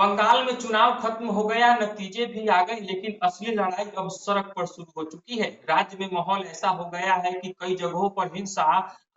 बंगाल में चुनाव खत्म हो गया, नतीजे भी आ गए, लेकिन असली लड़ाई अब सड़क पर शुरू हो चुकी है। राज्य में माहौल ऐसा हो गया है कि कई जगहों पर हिंसा,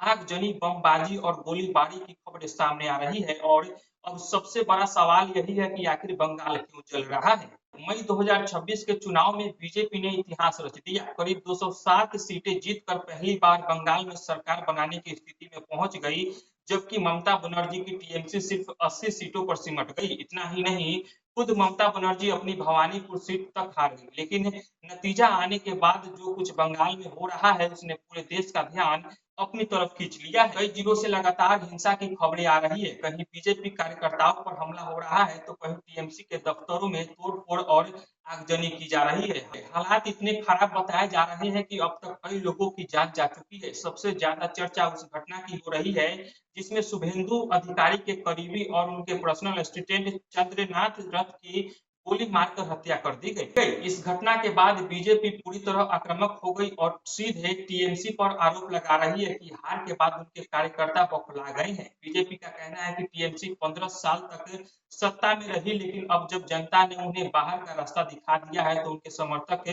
आगजनी, बमबाजी और गोलीबारी की खबरें सामने आ रही है। और अब सबसे बड़ा सवाल यही है कि आखिर बंगाल क्यों जल रहा है। मई 2026 के चुनाव में बीजेपी ने इतिहास रच दिया। करीब 207 सीटें जीतकर पहली बार बंगाल में सरकार बनाने की स्थिति में पहुंच गई, जबकि ममता बनर्जी की टीएमसी सिर्फ 80 सीटों पर सिमट गई। इतना ही नहीं, खुद ममता बनर्जी अपनी भवानीपुर सीट तक हार गई। लेकिन नतीजा आने के बाद जो कुछ बंगाल में हो रहा है, उसने पूरे देश का ध्यान अपनी तरफ खींच लिया है। कई जिलों से लगातार हिंसा की खबरें आ रही है। कहीं बीजेपी कार्यकर्ताओं पर हमला हो रहा है, तो कहीं टीएमसी के दफ्तरों में तोड़फोड़ और आगजनी की जा रही है। हालात इतने खराब बताए जा रहे हैं कि अब तक कई लोगों की जान जा चुकी है। सबसे ज्यादा चर्चा उस घटना की हो रही है जिसमें शुभेंदु अधिकारी के करीबी और उनके पर्सनल असिस्टेंट चंद्रनाथ रथ की गोली मारकर हत्या कर दी गई। इस घटना के बाद बीजेपी पूरी तरह आक्रामक हो गई और सीधे टीएमसी पर आरोप लगा रही है कि हार के बाद उनके कार्यकर्ता बौखला गए हैं। बीजेपी का कहना है कि टीएमसी 15 साल तक सत्ता में रही, लेकिन अब जब जनता ने उन्हें बाहर का रास्ता दिखा दिया है, तो उनके समर्थक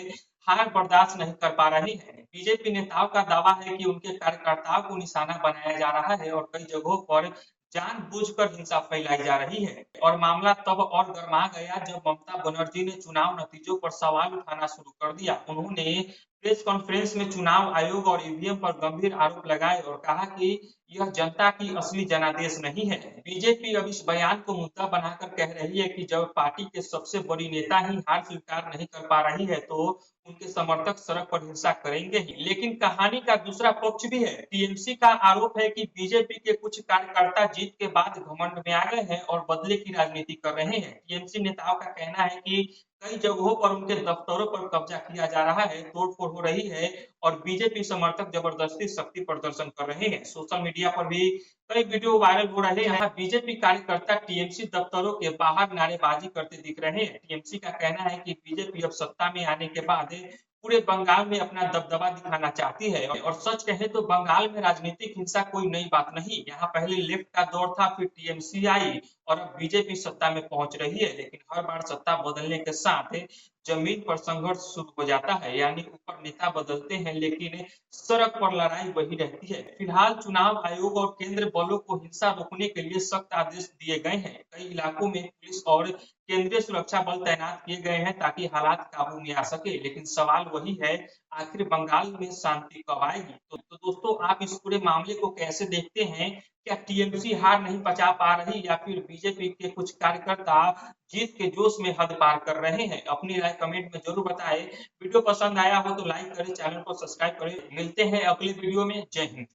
हार बर्दाश्त नहीं कर पा रहे हैं। बीजेपी नेताओं का दावा है कि उनके कार्यकर्ताओं को निशाना बनाया जा रहा है और कई जगहों पर जानबूझकर हिंसा फैलाई जा रही है। और मामला तब और गर्मा गया जब ममता बनर्जी ने चुनाव नतीजों पर सवाल उठाना शुरू कर दिया। उन्होंने प्रेस कॉन्फ्रेंस में चुनाव आयोग और ईवीएम पर गंभीर आरोप लगाए और कहा कि यह जनता की असली जनादेश नहीं है। बीजेपी अब इस बयान को मुद्दा बनाकर कह रही है कि जब पार्टी के सबसे बड़ी नेता ही हार स्वीकार नहीं कर पा रही है, तो उनके समर्थक सड़क पर हिंसा करेंगे ही। लेकिन कहानी का दूसरा पक्ष भी है। टीएमसी का आरोप है कि बीजेपी के कुछ कार्यकर्ता जीत के बाद घमंड में आ गए हैं और बदले की राजनीति कर रहे हैं। टीएमसी नेताओं का कहना है कि कई जगहों पर उनके दफ्तरों पर कब्जा किया जा रहा है, तोड़फोड़ हो रही है और बीजेपी समर्थक जबरदस्ती शक्ति प्रदर्शन कर रहे हैं। सोशल मीडिया पर भी कई वीडियो वायरल हो रहे हैं। यहाँ बीजेपी कार्यकर्ता टीएमसी दफ्तरों के बाहर नारेबाजी करते दिख रहे हैं। टीएमसी का कहना है कि बीजेपी अब सत्ता में आने के बाद पूरे बंगाल में अपना दबदबा दिखाना चाहती है। और सच कहे तो बंगाल में राजनीतिक हिंसा कोई नई बात नहीं। यहाँ पहले लेफ्ट का दौर था, फिर टीएमसी आई और अब बीजेपी सत्ता में पहुंच रही है। लेकिन हर बार सत्ता बदलने के साथ जमीन पर संघर्ष शुरू हो जाता है। यानी ऊपर नेता बदलते हैं, लेकिन सड़क पर लड़ाई वही रहती है। फिलहाल चुनाव आयोग और केंद्र बलों को हिंसा रोकने के लिए सख्त आदेश दिए गए हैं। कई इलाकों में पुलिस और केंद्रीय सुरक्षा बल तैनात किए गए हैं ताकि हालात काबू में आ सके। लेकिन सवाल वही है, आखिर बंगाल में शांति कब आएगी। तो दोस्तों, आप इस पूरे मामले को कैसे देखते हैं? क्या टीएमसी हार नहीं पचा पा रही या फिर बीजेपी के कुछ कार्यकर्ता जीत के जोश में हद पार कर रहे हैं? अपनी राय कमेंट में जरूर बताएं। वीडियो पसंद आया हो तो लाइक करें, चैनल को सब्सक्राइब करें। मिलते हैं अगले वीडियो में। जय हिंद।